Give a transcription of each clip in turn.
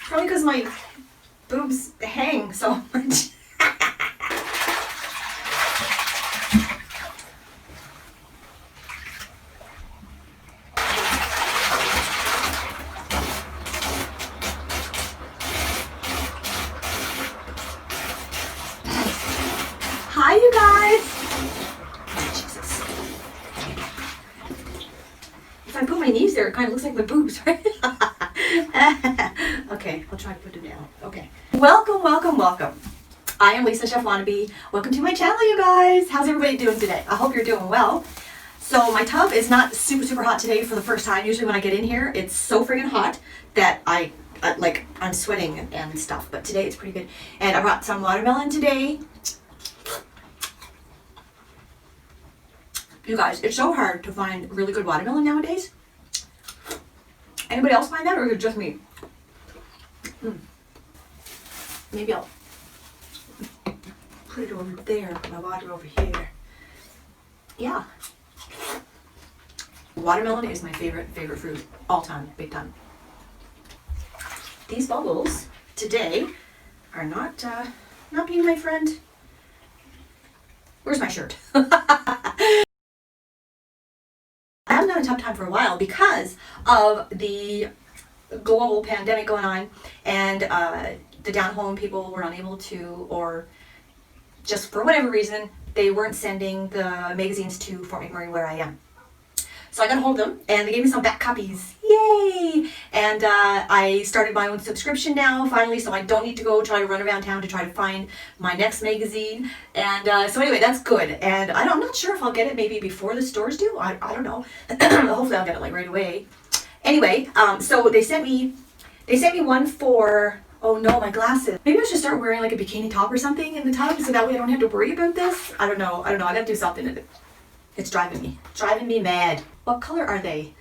Probably because my boobs hang so much. Hi, you guys. Oh, Jesus. If I put my knees there, it kind of looks like my boobs, right? Okay, I'll try to put it down. Okay. Welcome, welcome, welcome. I am Lisa Chef Wannabe. Welcome to my channel, you guys. How's everybody doing today? I hope you're doing well. So my tub is not super hot today for the first time. Usually when I get in here, it's so friggin' hot that I'm sweating and stuff. But today it's pretty good. And I brought some watermelon today. You guys, it's so hard to find really good watermelon nowadays. Anybody else find that, or is it just me? Maybe I'll put it over there, put my water over here. Yeah. Watermelon is my favorite fruit, all time, big time. These bubbles today are not being my friend. Where's my shirt? I haven't had a tough time for a while because of the global pandemic going on, and the Downhome people were unable to, or just for whatever reason, they weren't sending the magazines to Fort McMurray where I am. So I got a hold of them, and they gave me some back copies. Yay! And I started my own subscription now, finally, so I don't need to go try to run around town to try to find my next magazine. And so anyway, that's good. And I'm not sure if I'll get it maybe before the stores do. I don't know. Hopefully I'll get it like right away. Anyway, so they sent me one for, oh no, my glasses. Maybe I should start wearing like a bikini top or something in the tub so that way I don't have to worry about this. I don't know. I gotta do something. It's driving me mad. What color are they?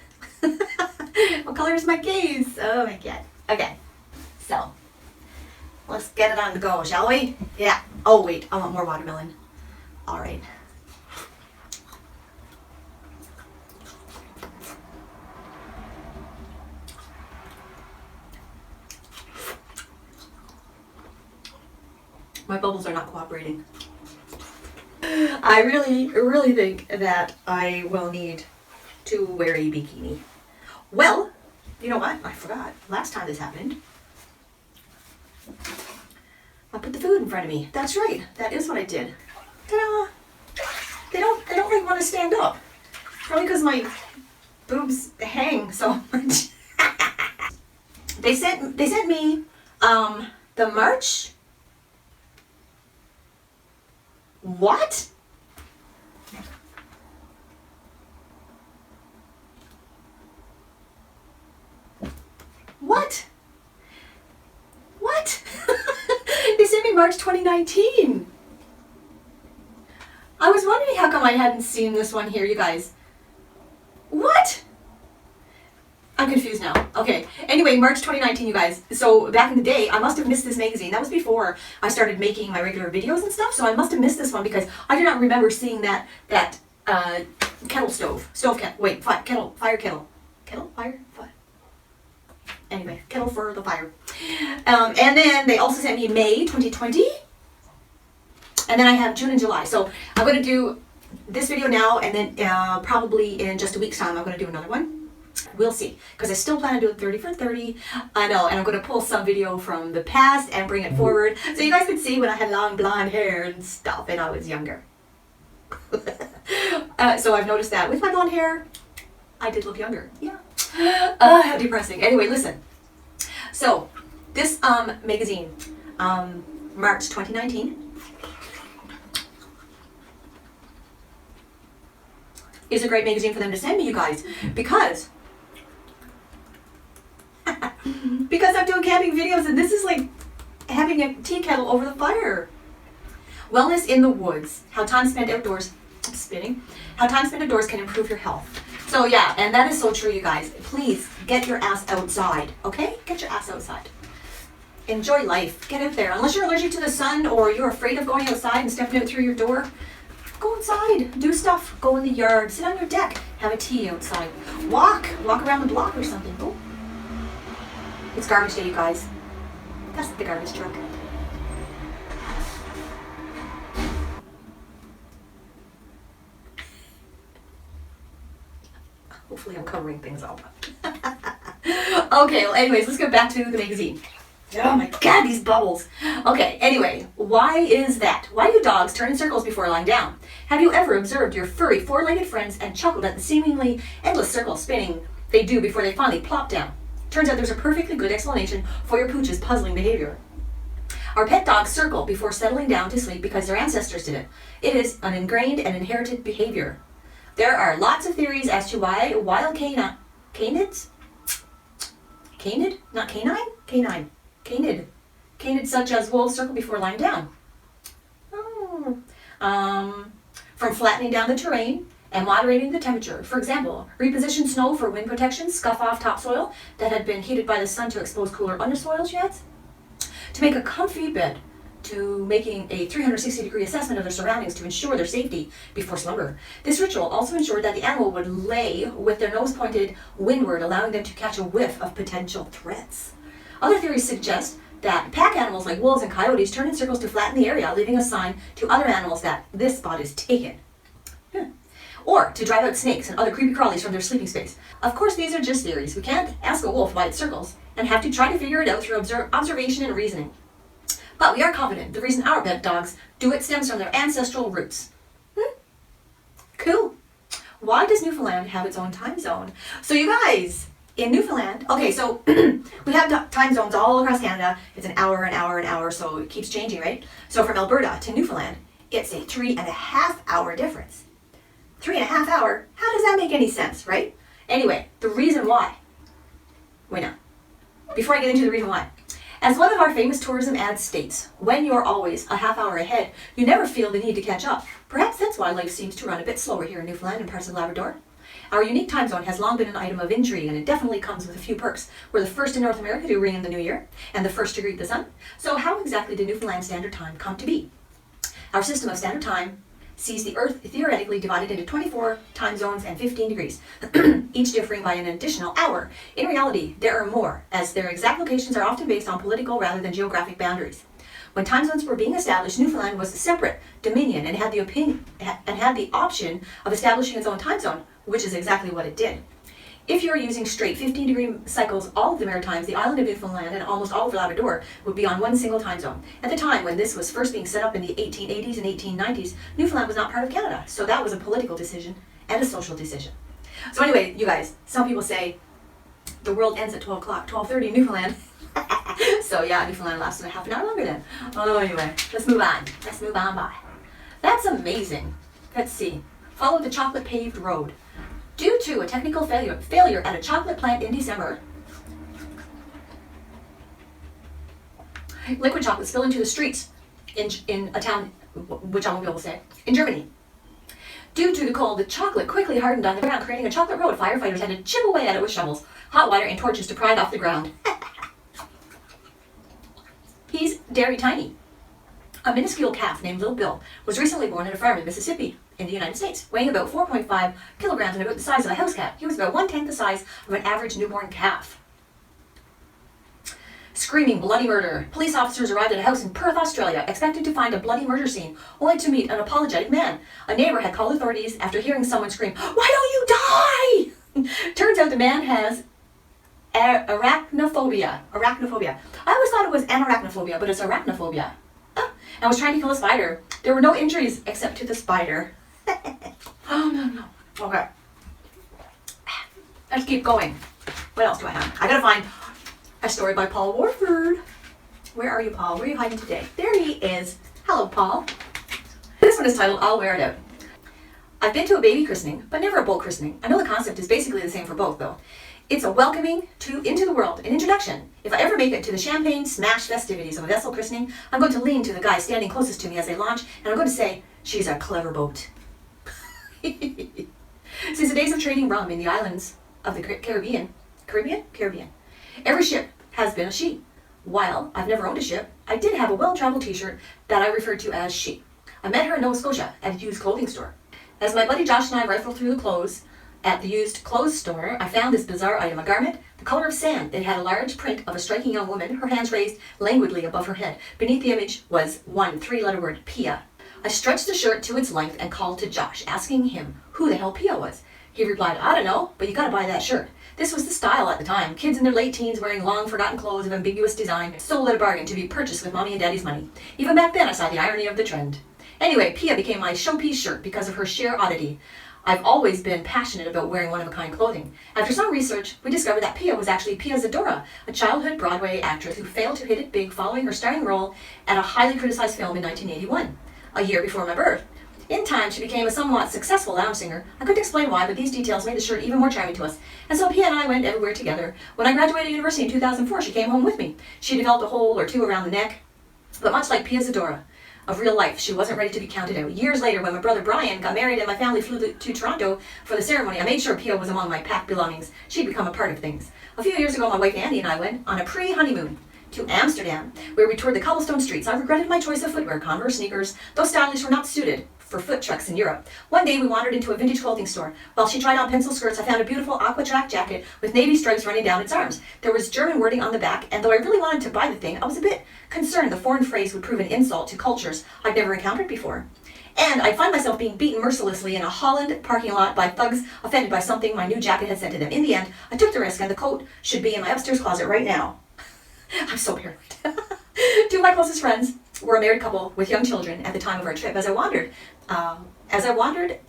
What color is my case? Oh my God. Okay, so let's get it on the go, shall we? Yeah. Oh wait, I want more watermelon. All right. My bubbles are not cooperating. I really think that I will need to wear a bikini. Well, you know what? I forgot. Last time this happened, I put the food in front of me. That's right. That is what I did. Ta-da! They don't really want to stand up. Probably because my boobs hang so much. They sent me the March. What? What? What? They sent me March 2019. I was wondering how come I hadn't seen this one here, you guys. What? I'm confused now. Okay. Anyway, March 2019, you guys. So back in the day, I must have missed this magazine. That was before I started making my regular videos and stuff. So I must have missed this one because I do not remember seeing that kettle stove. Fire kettle. Kettle? Fire? Fire. Anyway, kettle for the fire. And then they also sent me May 2020. And then I have June and July. So I'm going to do this video now, and then probably in just a week's time, I'm going to do another one. We'll see, because I still plan to do it 30 for 30. I know, and I'm going to pull some video from the past and bring it forward so you guys can see when I had long blonde hair and stuff and I was younger. So I've noticed that with my blonde hair, I did look younger. Yeah. How depressing. Anyway, listen. So this magazine, March 2019, is a great magazine for them to send me, you guys, because I'm doing camping videos, and this is like having a tea kettle over the fire. Wellness in the woods, how time spent outdoors, how time spent outdoors can improve your health. So yeah, and that is so true, you guys. Please get your ass outside, okay? Get your ass outside. Enjoy life. Get out there. Unless you're allergic to the sun or you're afraid of going outside and stepping out through your door, go outside, do stuff, go in the yard, sit on your deck, have a tea outside, walk around the block or something. Go. It's garbage day, you guys. That's the garbage truck. Hopefully I'm covering things up. Okay, well anyways, let's get back to the magazine. Oh my god, these bubbles. Okay, anyway, why is that? Why do dogs turn in circles before lying down? Have you ever observed your furry four-legged friends and chuckled at the seemingly endless circle spinning they do before they finally plop down? Turns out there's a perfectly good explanation for your pooch's puzzling behavior. Our pet dogs circle before settling down to sleep because their ancestors did it. It is an ingrained and inherited behavior. There are lots of theories as to why wild canids, such as wolves, circle before lying down. From flattening down the terrain and moderating the temperature. For example, reposition snow for wind protection, scuff off topsoil that had been heated by the sun to expose cooler undersoil sheds, to make a comfy bed, to making a 360-degree assessment of their surroundings to ensure their safety before slumber. This ritual also ensured that the animal would lay with their nose pointed windward, allowing them to catch a whiff of potential threats. Other theories suggest that pack animals like wolves and coyotes turn in circles to flatten the area, leaving a sign to other animals that this spot is taken. Or to drive out snakes and other creepy crawlies from their sleeping space. Of course, these are just theories. We can't ask a wolf why it circles and have to try to figure it out through observation and reasoning. But we are confident the reason our pet dogs do it stems from their ancestral roots. Cool. Why does Newfoundland have its own time zone? So you guys, in Newfoundland, okay, so we have time zones all across Canada. It's an hour, so it keeps changing, right? So from Alberta to Newfoundland, it's a 3.5 hour difference. 3.5 hour? How does that make any sense, right? Anyway, the reason why. Wait, no. Before I get into the reason why. As one of our famous tourism ads states, when you're always a half hour ahead, you never feel the need to catch up. Perhaps that's why life seems to run a bit slower here in Newfoundland and parts of Labrador. Our unique time zone has long been an item of intrigue, and it definitely comes with a few perks. We're the first in North America to ring in the new year, and the first to greet the sun. So how exactly did Newfoundland Standard Time come to be? Our system of standard time sees the Earth theoretically divided into 24 time zones and 15 degrees, each differing by an additional hour. In reality, there are more, as their exact locations are often based on political rather than geographic boundaries. When time zones were being established, Newfoundland was a separate dominion and had the option of establishing its own time zone, which is exactly what it did. If you're using straight 15-degree cycles all of the Maritimes, the island of Newfoundland and almost all of Labrador would be on one single time zone. At the time when this was first being set up in the 1880s and 1890s, Newfoundland was not part of Canada, so that was a political decision and a social decision. So anyway, you guys, some people say the world ends at 12 o'clock, 12:30 Newfoundland. So yeah, Newfoundland lasted a half an hour longer then. Oh, anyway, let's move on. Let's move on by. That's amazing. Let's see. Follow the chocolate paved road. Due to a technical failure at a chocolate plant in December, liquid chocolate spilled into the streets in a town, which I won't be able to say, in Germany. Due to the cold, the chocolate quickly hardened on the ground, creating a chocolate road. Firefighters had to chip away at it with shovels, hot water, and torches to pry it off the ground. He's dairy tiny. A minuscule calf named Little Bill was recently born at a farm in Mississippi, in the United States, weighing about 4.5 kilograms and about the size of a house cat. He was about 1/10 the size of an average newborn calf. Screaming bloody murder. Police officers arrived at a house in Perth, Australia, expected to find a bloody murder scene, only to meet an apologetic man. A neighbor had called authorities after hearing someone scream, "Why don't you die?" Turns out the man has arachnophobia. I always thought it was anarachnophobia, but it's arachnophobia. And was trying to kill a spider. There were no injuries except to the spider. Oh, no. Okay. Let's keep going. What else do I have? I gotta find a story by Paul Warford. Where are you, Paul? Where are you hiding today? There he is. Hello, Paul. This one is titled, I'll Wear It Out. I've been to a baby christening, but never a bull christening. I know the concept is basically the same for both, though. It's a welcoming into the world, an introduction. If I ever make it to the champagne smash festivities of a vessel christening, I'm going to lean to the guy standing closest to me as they launch, and I'm going to say, she's a clever boat. Since the days of trading rum in the islands of the Caribbean, every ship has been a she. While I've never owned a ship, I did have a well-traveled t-shirt that I referred to as she. I met her in Nova Scotia at a used clothing store. As my buddy Josh and I rifled through the clothes at the used clothes store, I found this bizarre item, a garment the color of sand. It had a large print of a striking young woman, her hands raised languidly above her head. Beneath the image was one three-letter word, Pia. I stretched the shirt to its length and called to Josh, asking him who the hell Pia was. He replied, I don't know, but you gotta buy that shirt. This was the style at the time. Kids in their late teens wearing long, forgotten clothes of ambiguous design, sold at a bargain to be purchased with mommy and daddy's money. Even back then, I saw the irony of the trend. Anyway, Pia became my showpiece shirt because of her sheer oddity. I've always been passionate about wearing one-of-a-kind clothing. After some research, we discovered that Pia was actually Pia Zadora, a childhood Broadway actress who failed to hit it big following her starring role at a highly criticized film in 1981, a year before my birth. In time, she became a somewhat successful lounge singer. I couldn't explain why, but these details made the shirt even more charming to us. And so Pia and I went everywhere together. When I graduated university in 2004, she came home with me. She developed a hole or two around the neck, but much like Pia Zadora of real life, she wasn't ready to be counted out. Years later, when my brother Brian got married and my family flew to Toronto for the ceremony, I made sure Pia was among my packed belongings. She'd become a part of things. A few years ago, my wife Andy and I went on a pre-honeymoon to Amsterdam, where we toured the cobblestone streets. I regretted my choice of footwear. Converse sneakers, those stylish were not suited for foot trucks in Europe. One day we wandered into a vintage clothing store. While she tried on pencil skirts, I found a beautiful aqua track jacket with navy stripes running down its arms. There was German wording on the back, and though I really wanted to buy the thing, I was a bit concerned the foreign phrase would prove an insult to cultures I'd never encountered before. And I'd find myself being beaten mercilessly in a Holland parking lot by thugs offended by something my new jacket had said to them. In the end, I took the risk, and the coat should be in my upstairs closet right now. I'm so paranoid. Two of my closest friends were a married couple with young children at the time of our trip. As I wandered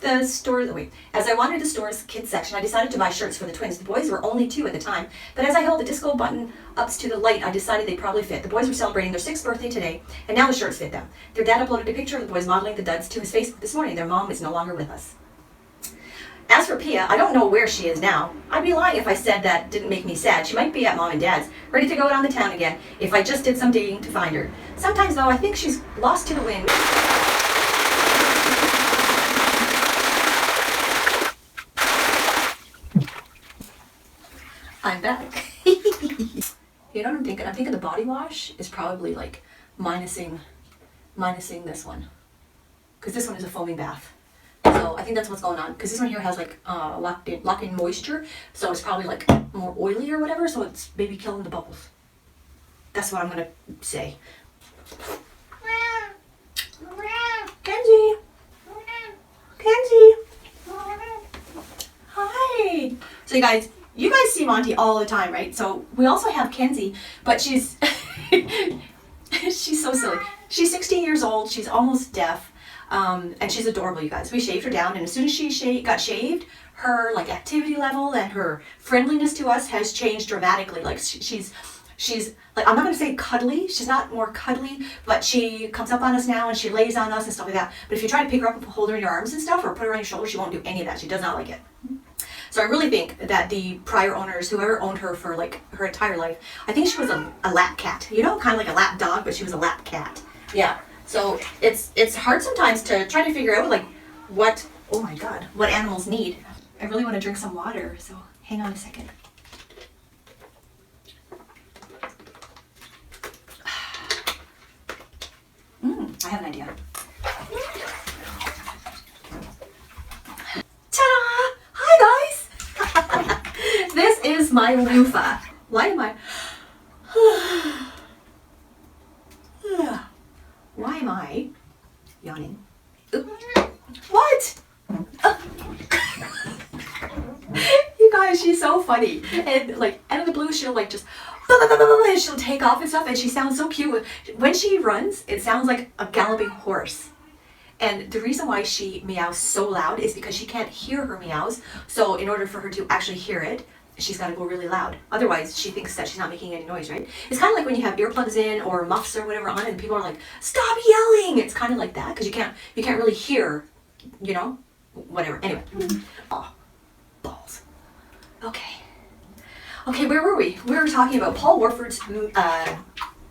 the store's kids section, I decided to buy shirts for the twins. The boys were only 2 at the time, but as I held the disco button ups to the light, I decided they probably fit. The boys were celebrating their 6th birthday today, and now the shirts fit them. Their dad uploaded a picture of the boys modeling the duds to his Facebook this morning. Their mom is no longer with us. As for Pia, I don't know where she is now. I'd be lying if I said that didn't make me sad. She might be at mom and dad's, ready to go down the town again if I just did some digging to find her. Sometimes, though, I think she's lost to the wind. I'm back. You know what I'm thinking? I'm thinking the body wash is probably like minusing this one. Because this one is a foaming bath. So I think that's what's going on. Because this one here has like locked in moisture. So it's probably like more oily or whatever. So it's maybe killing the bubbles. That's what I'm going to say. Kenzie! Kenzie! Hi! So you guys see Monty all the time, right? So we also have Kenzie, but she's she's so silly. She's 16 years old. She's almost deaf, and she's adorable, you guys. We shaved her down, and as soon as she got shaved, her like activity level and her friendliness to us has changed dramatically. Like she's like, I'm not gonna say cuddly. She's not more cuddly, but she comes up on us now and she lays on us and stuff like that. But if you try to pick her up and hold her in your arms and stuff, or put her on your shoulder, she won't do any of that. She does not like it. So I really think that the prior owners, whoever owned her for like her entire life, I think she was a lap cat. You know, kind of like a lap dog, but she was a lap cat. Yeah. So it's hard sometimes to try to figure out like what animals need. I really want to drink some water, so hang on a second. I have an idea. Ta-da! Hi guys! This is my loofah. Why am I yawning? What? You guys, she's so funny. And like out of the blue, she'll like just and she'll take off and stuff, and she sounds so cute. When she runs, it sounds like a galloping horse. And the reason why she meows so loud is because she can't hear her meows. So in order for her to actually hear it, she's got to go really loud. Otherwise, she thinks that she's not making any noise, right? It's kind of like when you have earplugs in or muffs or whatever on, and people are like, "Stop yelling!" It's kind of like that because you can't really hear, you know, whatever. Anyway, oh, balls. Okay, where were we? We were talking about Paul Warford's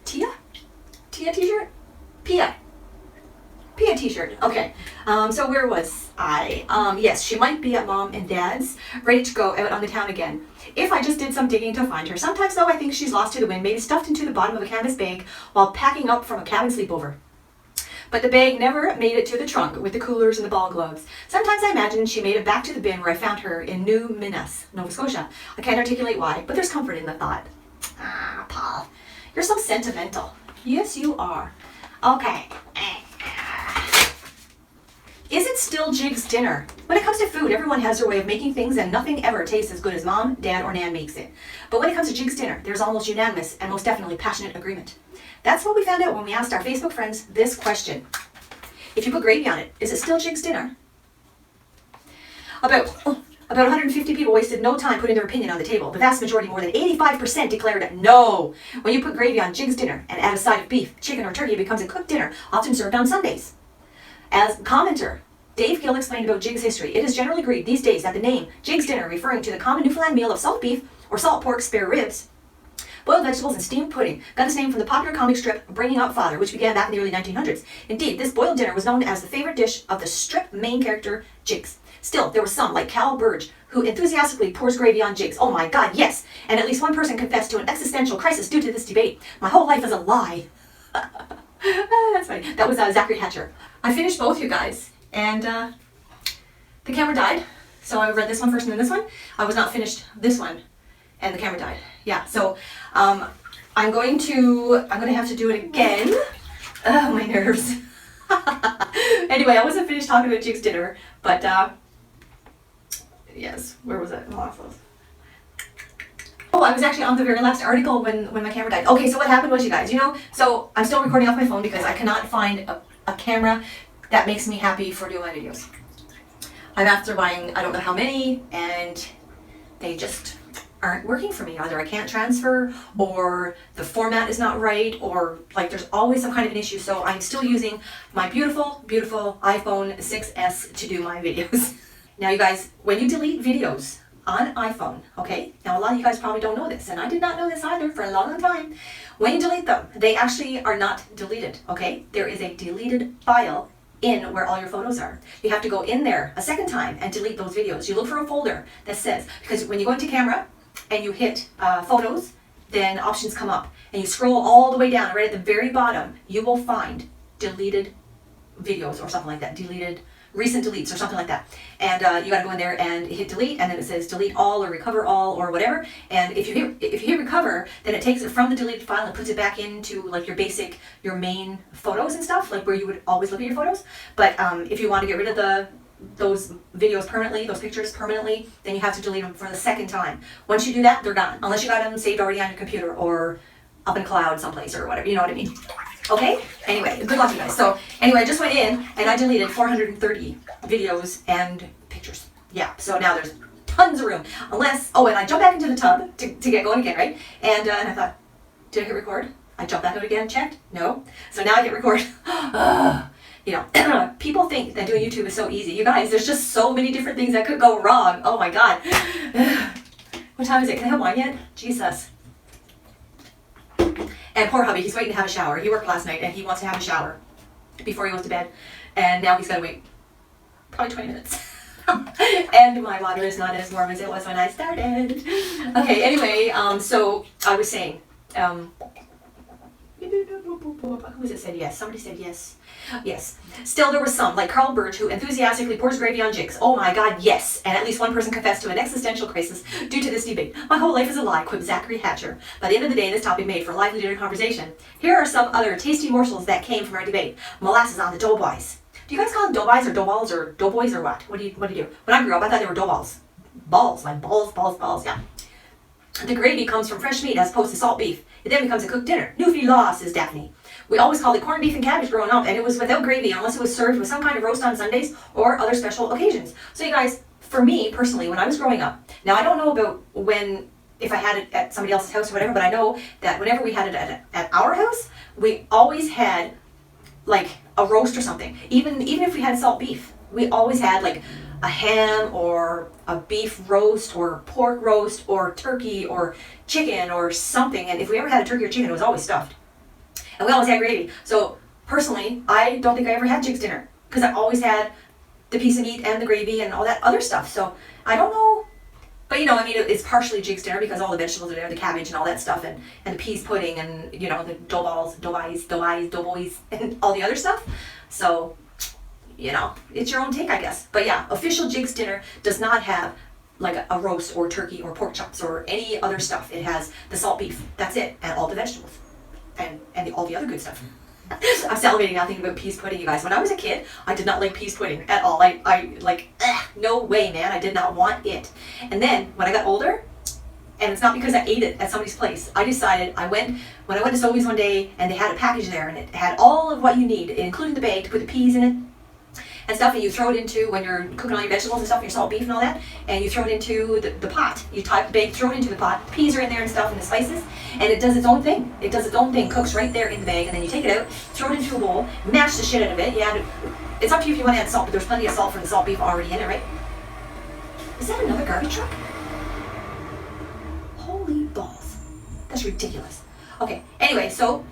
Tia t-shirt? Pia t-shirt. Okay, so where was I? Yes, she might be at mom and dad's, ready to go out on the town again. If I just did some digging to find her. Sometimes though, I think she's lost to the wind, maybe stuffed into the bottom of a canvas bag while packing up from a cabin sleepover. but the bag never made it to the trunk with the coolers and the ball gloves. Sometimes I imagine she made it back to the bin where I found her in Newfoundland, Nova Scotia. I can't articulate why, but there's comfort in the thought. Ah, Paul, you're so sentimental. Yes, you are. Okay. Is it still Jiggs dinner? When it comes to food, everyone has their way of making things and nothing ever tastes as good as mom, dad, or nan makes it. But when it comes to Jiggs dinner, there's almost unanimous and most definitely passionate agreement. That's what we found out when we asked our Facebook friends this question. If you put gravy on it, is it still Jiggs dinner? About 150 people wasted no time putting their opinion on the table. The vast majority, more than 85%, declared no. When you put gravy on Jiggs dinner and add a side of beef, chicken, or turkey, it becomes a cooked dinner, often served on Sundays. As commenter Dave Gill explained about Jiggs history, it is generally agreed these days that the name Jiggs dinner, referring to the common Newfoundland meal of salt beef or salt pork spare ribs, boiled vegetables, and steamed pudding, got its name from the popular comic strip Bringing Up Father, which began back in the early 1900s. Indeed, this boiled dinner was known as the favorite dish of the strip main character Jiggs. Still, there were some, like Cal Burge, who enthusiastically pours gravy on Jiggs. Oh my God, yes! And at least one person confessed to an existential crisis due to this debate. My whole life is a lie. That's funny. That was Zachary Hatcher. I finished both, you guys, and the camera died. So I read this one first and then this one. I was not finished this one, and the camera died. Yeah, so I'm going to have to do it again. Oh, my nerves. Anyway, I wasn't finished talking about Jiggs dinner, but yes, where was it? Oh, I was actually on the very last article when my camera died. Okay, so what happened was, you guys, so I'm still recording off my phone because I cannot find a camera that makes me happy for doing my videos. I'm after buying I don't know how many, and they just aren't working for me. Either I can't transfer, or the format is not right, or like there's always some kind of an issue. So I'm still using my beautiful, beautiful iPhone 6S to do my videos. Now, you guys, when you delete videos on iPhone, okay? Now, a lot of you guys probably don't know this, and I did not know this either for a long time. When you delete them, they actually are not deleted, okay? There is a deleted file in where all your photos are. You have to go in there a second time and delete those videos. You look for a folder that says, because when you go into camera and you hit photos, then options come up, and you scroll all the way down, right at the very bottom, you will find deleted videos or something like that, deleted recent deletes or something like that. And you got to go in there and hit delete, and then it says delete all or recover all or whatever. And if you hit recover, then it takes it from the deleted file and puts it back into like your main photos and stuff, like where you would always look at your photos. But if you want to get rid of those videos permanently, those pictures permanently, then you have to delete them for the second time. Once you do that, they're gone, unless you got them saved already on your computer or up in cloud someplace or whatever, you know what I mean? Okay? Anyway, good luck, you guys. So anyway, I just went in and I deleted 430 videos and pictures. Yeah, so now there's tons of room. And I jumped back into the tub to get going again, right? And I thought, did I hit record? I jumped back out again, checked? No. So now I hit record. People think that doing YouTube is so easy. You guys, there's just so many different things that could go wrong. Oh my God. What time is it? Can I have wine yet? Jesus. And poor hubby, he's waiting to have a shower. He worked last night and he wants to have a shower before he goes to bed. And now he's got to wait probably 20 minutes. And my water is not as warm as it was when I started. Okay, anyway, so I was saying, who was it said yes? Somebody said yes. Yes. Still, there was some, like Carl Burge, who enthusiastically pours gravy on Jiggs. Oh my God, yes. And at least one person confessed to an existential crisis due to this debate. My whole life is a lie, quipped Zachary Hatcher. By the end of the day, this topic made for a lively dinner conversation. Here are some other tasty morsels that came from our debate. Molasses on the doughboys. Do you guys call them doughboys or doughballs or doughboys or what? What do you do? When I grew up, I thought they were doughballs. Balls, like balls, yeah. The gravy comes from fresh meat as opposed to salt beef. It then becomes a cooked dinner. Newfoundland, says Daphne. We always called it corned beef and cabbage growing up, and it was without gravy unless it was served with some kind of roast on Sundays or other special occasions. So you guys, for me personally, when I was growing up, now I don't know about if I had it at somebody else's house or whatever, but I know that whenever we had it at our house, we always had like a roast or something. Even if we had salt beef, we always had like a ham or a beef roast or pork roast or turkey or chicken or something. And if we ever had a turkey or chicken, it was always stuffed. And we always had gravy. So personally, I don't think I ever had Jiggs dinner because I always had the piece of meat and the gravy and all that other stuff. So I don't know. But it's partially Jiggs dinner because all the vegetables are there, the cabbage and all that stuff, and the peas pudding and, the dough balls, dough eyes, and all the other stuff. So, you know, it's your own take, I guess. But yeah, official Jiggs dinner does not have like a roast or turkey or pork chops or any other stuff. It has the salt beef. That's it, and all the vegetables, and all the other good stuff. I'm salivating now thinking about peas pudding, you guys. When I was a kid, I did not like peas pudding at all. I like, no way, man. I did not want it. And then when I got older, and it's not because I ate it at somebody's place. I decided when I went to Sobeys one day, and they had a package there, and it had all of what you need, including the bag to put the peas in it and stuff, and you throw it into, when you're cooking all your vegetables and stuff, and your salt beef and all that, and you throw it into the pot. You tie the bag, throw it into the pot, peas are in there and stuff, and the spices, and it does its own thing. It does its own thing, cooks right there in the bag, and then you take it out, throw it into a bowl, mash the shit out of it. You add it, it's up to you if you want to add salt, but there's plenty of salt from the salt beef already in it, right? Is that another garbage truck? Holy balls. That's ridiculous. Okay, anyway, so,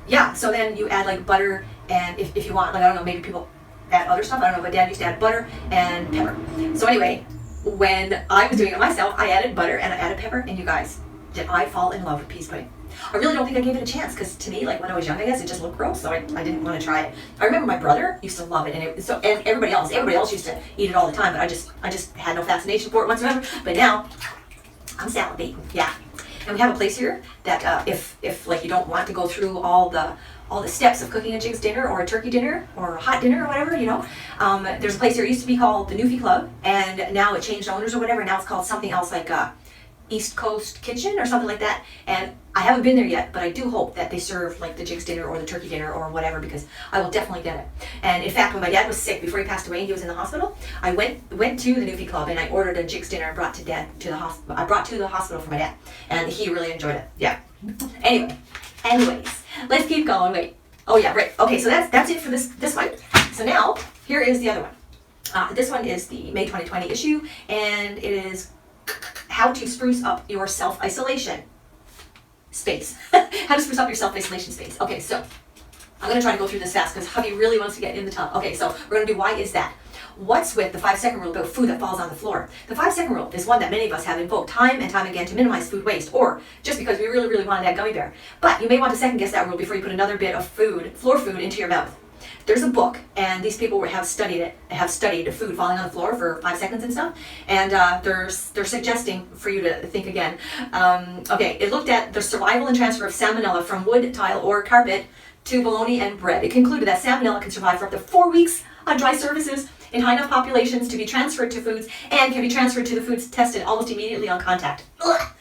yeah, so then you add like butter, and if you want, like, I don't know, maybe people add other stuff. I don't know, but Dad used to add butter and pepper. So anyway, when I was doing it myself, I added butter and I added pepper, and you guys, did I fall in love with peas pudding? I really don't think I gave it a chance, because to me, like when I was young, I guess it just looked gross, so I didn't want to try it. I remember my brother used to love it, and everybody else used to eat it all the time, but I just had no fascination for it whatsoever. But now, I'm salivating, yeah. And we have a place here that if like you don't want to go through all the steps of cooking a Jiggs dinner or a turkey dinner or a hot dinner or whatever, you know, there's a place here. It used to be called the Newfie Club, and now it changed owners or whatever. Now it's called something else, like East Coast Kitchen or something like that. And I haven't been there yet, but I do hope that they serve like the Jiggs dinner or the turkey dinner or whatever, because I will definitely get it. And in fact, when my dad was sick, before he passed away and he was in the hospital, I went to the Newfie Club and I ordered a Jiggs dinner and brought to the hospital for my dad, and he really enjoyed it. Yeah. Anyways, let's keep going. Wait. Oh yeah, right. Okay, so that's it for this one. So now here is the other one. This one is the May 2020 issue, and it is how to spruce up your self-isolation space. How to spruce up your self-isolation space. Okay, so I'm going to try to go through this fast because hubby really wants to get in the tub. Okay, so we're going to do why is that? What's with the 5-second rule about food that falls on the floor? The 5-second rule is one that many of us have invoked time and time again to minimize food waste, or just because we really, really wanted that gummy bear. But you may want to second guess that rule before you put another bit of floor food, into your mouth. There's a book, and these people have studied food falling on the floor for 5 seconds and stuff, and they're suggesting for you to think again. Okay, it looked at the survival and transfer of salmonella from wood, tile, or carpet to bologna and bread. It concluded that salmonella can survive for up to 4 weeks on dry surfaces in high enough populations to be transferred to foods, and can be transferred to the foods tested almost immediately on contact. Ugh.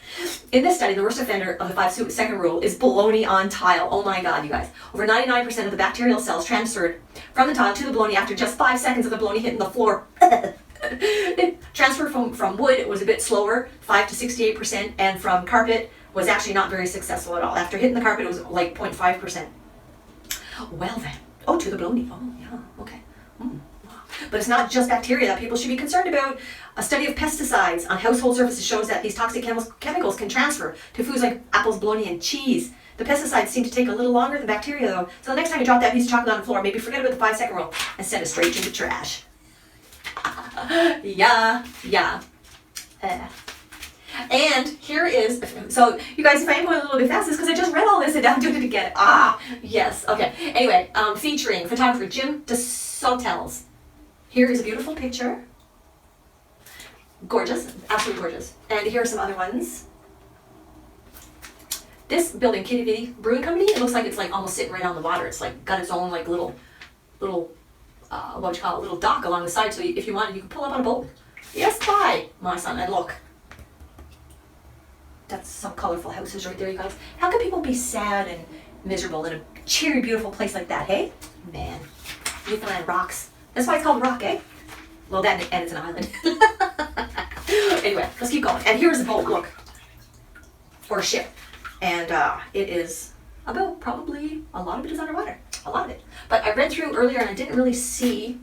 In this study, the worst offender of the 5-second rule is bologna on tile. Oh my God, you guys. Over 99% of the bacterial cells transferred from the tile to the bologna after just 5 seconds of the bologna hitting the floor. Transfer from wood was a bit slower, 5 to 68%, and from carpet was actually not very successful at all. After hitting the carpet, it was like 0.5%. Well then. Oh, to the bologna. Oh, yeah, okay. But it's not just bacteria that people should be concerned about. A study of pesticides on household surfaces shows that these toxic chemicals can transfer to foods like apples, bologna, and cheese. The pesticides seem to take a little longer than bacteria, though. So the next time you drop that piece of chocolate on the floor, maybe forget about the 5-second rule and send it straight to the trash. Yeah. And here is, so you guys, if I am going a little bit fast, it's because I just read all this and now I'm doing it again. Yes, okay. Anyway, featuring photographer Jim DeSautel's. Here is a beautiful picture. Gorgeous, absolutely gorgeous. And here are some other ones. This building, Kitty Bitty Brewing Company, it looks like it's like almost sitting right on the water. It's like got its own like little, what would you call it, little dock along the side. So if you wanted, you could pull up on a boat. Yes, bye, my son. And look, that's some colorful houses right there, you guys. How can people be sad and miserable in a cheery, beautiful place like that, hey? Man, Newfoundland rocks. That's why it's called rock, eh? Well, that and it's an island. Anyway, let's keep going. And here's a boat, look. Or a ship. And it is about probably, a lot of it is underwater. A lot of it. But I read through earlier and I didn't really see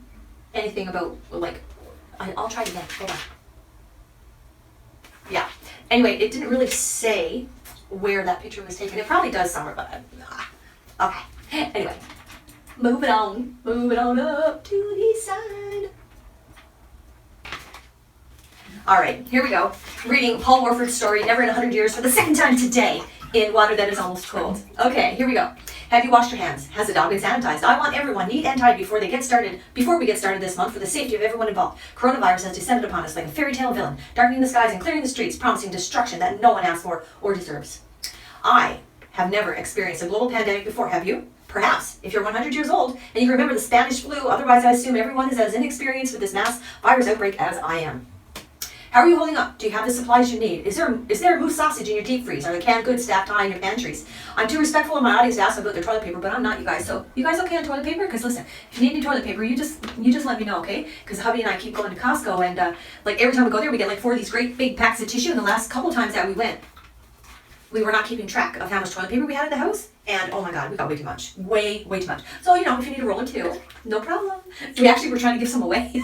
anything about, like, I'll try it again. Hold on. Yeah. Anyway, it didn't really say where that picture was taken. It probably does somewhere, but okay. Anyway. Moving on up to the side. All right, here we go. Reading Paul Warford's story, Never in 100 Years, for the second time today in water that is almost cold. Okay, here we go. Have you washed your hands? Has the dog been sanitized? I want everyone neat and tidy before we get started this month for the safety of everyone involved. Coronavirus has descended upon us like a fairy tale villain, darkening the skies and clearing the streets, promising destruction that no one asked for or deserves. I have never experienced a global pandemic before, have you? Perhaps, if you're 100 years old and you remember the Spanish flu, otherwise I assume everyone is as inexperienced with this mass virus outbreak as I am. How are you holding up? Do you have the supplies you need? Is there moose sausage in your deep freeze? Are the canned goods stacked high in your pantries? I'm too respectful of my audience to ask them about their toilet paper, but I'm not, you guys. So, you guys okay on toilet paper? Because listen, if you need any toilet paper, you just let me know, okay? Because hubby and I keep going to Costco, and like every time we go there, we get like 4 of these great big packs of tissue. And the last couple times that we went, we were not keeping track of how much toilet paper we had in the house, and oh my god, we got way too much. Way too much. So, you know, if you need a roll or two, no problem. We actually were trying to give some away.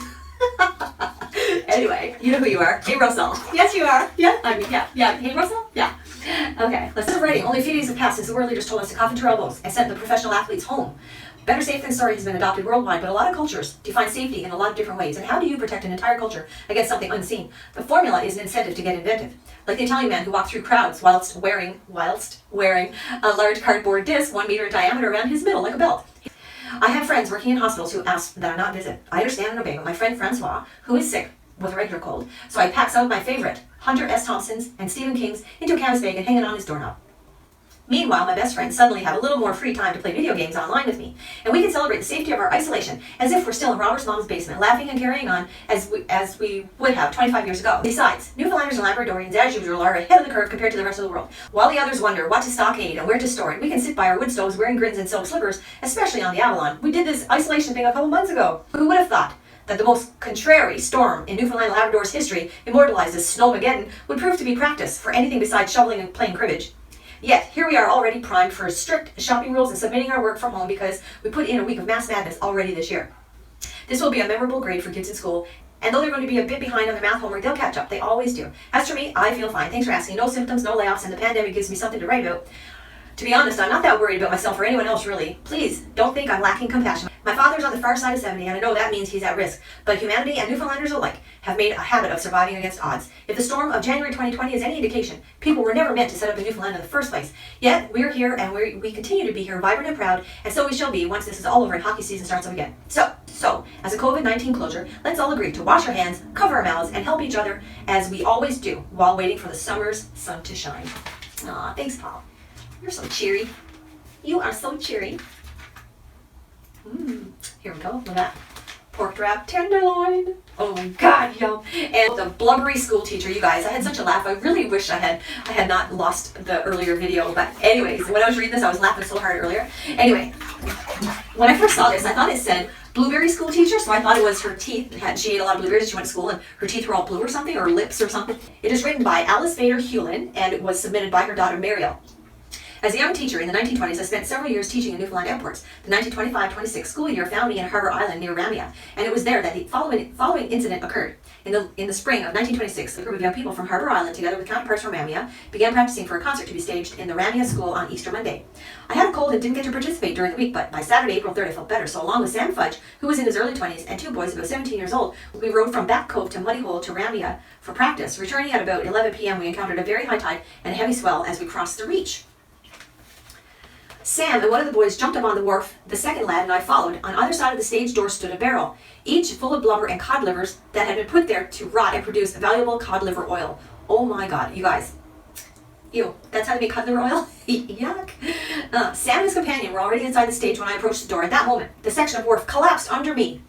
Anyway, you know who you are. Hey, Russell. Yes, you are. Yeah, I mean, yeah. Hey, Russell? Yeah. Okay, let's start writing. Only a few days have passed since the world leaders told us to cough into our elbows and sent the professional athletes home. Better safe than sorry has been adopted worldwide, but a lot of cultures define safety in a lot of different ways. And how do you protect an entire culture against something unseen? The formula is an incentive to get inventive. Like the Italian man who walked through crowds whilst wearing a large cardboard disc 1 meter in diameter around his middle like a belt. I have friends working in hospitals who ask that I not visit. I understand and obey, but my friend Francois, who is sick with a regular cold, so I pack some of my favorite Hunter S. Thompson's and Stephen King's into a canvas bag and hang it on his doorknob. Meanwhile, my best friends suddenly have a little more free time to play video games online with me, and we can celebrate the safety of our isolation as if we're still in Robert's mom's basement, laughing and carrying on as we would have 25 years ago. Besides, Newfoundlanders and Labradorians, as usual, are ahead of the curve compared to the rest of the world. While the others wonder what to stockade and where to store it, we can sit by our wood stoves wearing grins and silk slippers, especially on the Avalon. We did this isolation thing a couple months ago. Who would have thought that the most contrary storm in Newfoundland and Labrador's history, immortalized as Snowmageddon, would prove to be practice for anything besides shoveling and playing cribbage? Yet, here we are already primed for strict shopping rules and submitting our work from home because we put in a week of mass madness already this year. This will be a memorable grade for kids in school, and though they're going to be a bit behind on their math homework, they'll catch up. They always do. As for me, I feel fine. Thanks for asking. No symptoms, no layoffs, and the pandemic gives me something to write about. To be honest, I'm not that worried about myself or anyone else, really. Please, don't think I'm lacking compassion. My father's on the far side of 70, and I know that means he's at risk. But humanity and Newfoundlanders alike have made a habit of surviving against odds. If the storm of January 2020 is any indication, people were never meant to set up in Newfoundland in the first place. Yet, we're here, and we continue to be here, vibrant and proud, and so we shall be once this is all over and hockey season starts up again. So, as a COVID-19 closure, let's all agree to wash our hands, cover our mouths, and help each other as we always do while waiting for the summer's sun to shine. Aw, thanks, Paul. You're so cheery. You are so cheery. Here we go. Look at that. Pork wrap tenderloin. Oh my god, yum. And the blubbery school teacher, you guys, I had such a laugh. I really wish I had not lost the earlier video. But anyways, when I was reading this, I was laughing so hard earlier. Anyway, when I first saw this, I thought it said blueberry school teacher, so I thought it was her teeth. She ate a lot of blueberries. She went to school and her teeth were all blue or something, or lips or something. It is written by Alice Vader Hewlin, and it was submitted by her daughter Mariel. As a young teacher in the 1920s, I spent several years teaching in Newfoundland airports. The 1925-26 school year found me in Harbour Island near Ramia, and it was there that the following incident occurred. In the spring of 1926, a group of young people from Harbour Island, together with counterparts from Ramia, began practicing for a concert to be staged in the Ramia School on Easter Monday. I had a cold and didn't get to participate during the week, but by Saturday, April 3rd, I felt better. So along with Sam Fudge, who was in his early 20s, and 2 boys about 17 years old, we rode from Back Cove to Muddy Hole to Ramia for practice. Returning at about 11 p.m., we encountered a very high tide and a heavy swell as we crossed the reach. Sam and one of the boys jumped up on the wharf. The second lad and I followed. On either side of the stage door stood a barrel, each full of blubber and cod livers that had been put there to rot and produce valuable cod liver oil. Oh my god, you guys. Ew, that's how they make cod liver oil? Yuck. Sam and his companion were already inside the stage when I approached the door. At that moment, the section of wharf collapsed under me,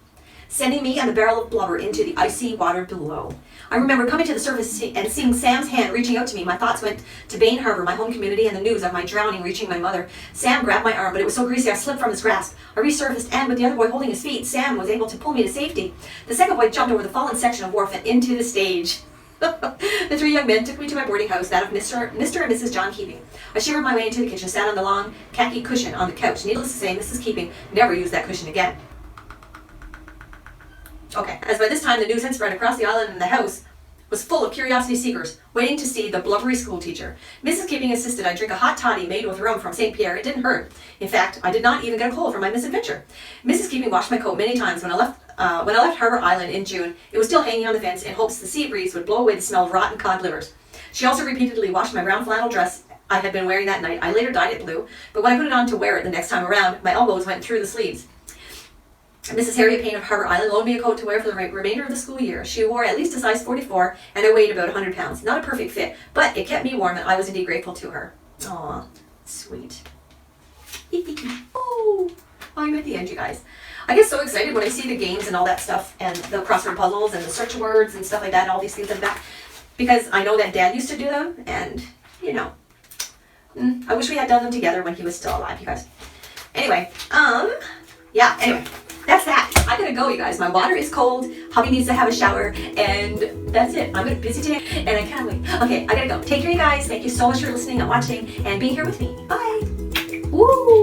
sending me and the barrel of blubber into the icy water below. I remember coming to the surface and seeing Sam's hand reaching out to me. My thoughts went to Bain Harbor, my home community, and the news of my drowning reaching my mother. Sam grabbed my arm, but it was so greasy I slipped from his grasp. I resurfaced, and with the other boy holding his feet, Sam was able to pull me to safety. The second boy jumped over the fallen section of wharf and into the stage. The 3 young men took me to my boarding house, that of Mr. and Mrs. John Keeping. I shivered my way into the kitchen, sat on the long khaki cushion on the couch. Needless to say, Mrs. Keeping never used that cushion again. Okay, as by this time the news had spread across the island and the house was full of curiosity seekers, waiting to see the blubbery school teacher. Mrs. Keeping insisted I drink a hot toddy made with rum from St. Pierre. It didn't hurt. In fact, I did not even get a cold from my misadventure. Mrs. Keeping washed my coat many times when I left Harbour Island in June. It was still hanging on the fence in hopes the sea breeze would blow away the smell of rotten cod livers. She also repeatedly washed my brown flannel dress I had been wearing that night. I later dyed it blue, but when I put it on to wear it the next time around, my elbows went through the sleeves. Mrs. Harriet Payne of Harbor Island loaned me a coat to wear for the remainder of the school year. She wore at least a size 44, and I weighed about 100 pounds. Not a perfect fit, but it kept me warm, and I was indeed grateful to her. Aw, sweet. Oh, I'm at the end, you guys. I get so excited when I see the games and all that stuff, and the crossword puzzles and the search words and stuff like that, and all these things like that, because I know that Dad used to do them, and, you know, I wish we had done them together when he was still alive, you guys. Anyway, yeah, anyway. That's that. I gotta go, you guys. My water is cold. Hubby needs to have a shower, and that's it. I'm busy today, and I can't wait. Okay, I gotta go. Take care, you guys. Thank you so much for listening and watching and being here with me. Bye. Woo!